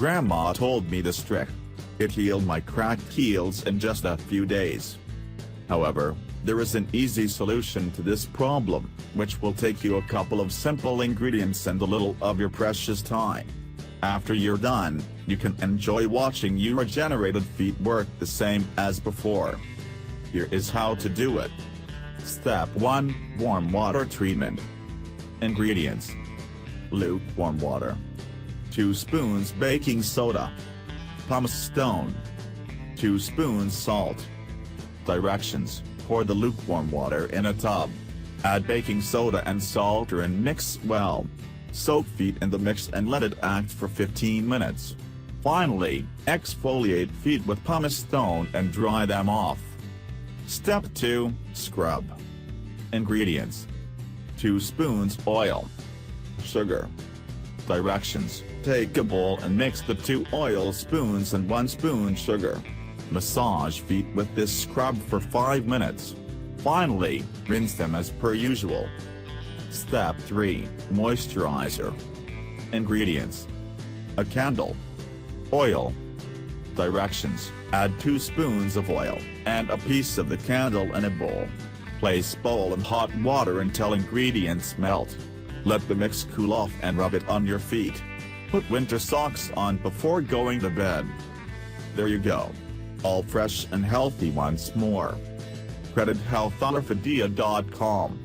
Grandma told me this trick. It healed my cracked heels in just a few days. However, there is an easy solution to this problem, which will take you a couple of simple ingredients and a little of your precious time. After you're done, you can enjoy watching your regenerated feet work the same as before. Here is how to do it. Step 1. Warm water treatment. Ingredients: lukewarm water, 2 spoons baking soda, pumice stone, 2 spoons salt. Directions: pour the lukewarm water in a tub. Add baking soda and salt and mix well. Soak feet in the mix and let it act for 15 minutes. Finally, exfoliate feet with pumice stone and dry them off. Step 2. Scrub. Ingredients: 2 spoons oil, sugar. Directions: take a bowl and mix the 2 oil spoons and 1 spoon sugar. Massage feet with this scrub for 5 minutes. Finally, rinse them as per usual. Step 3. Moisturizer. Ingredients: a candle, oil. Directions: add 2 spoons of oil and a piece of the candle in a bowl. Place bowl in hot water until ingredients melt. Let the mix cool off and rub it on your feet. Put winter socks on before going to bed. There you go. All fresh and healthy once more. Credit healthorthopedia.com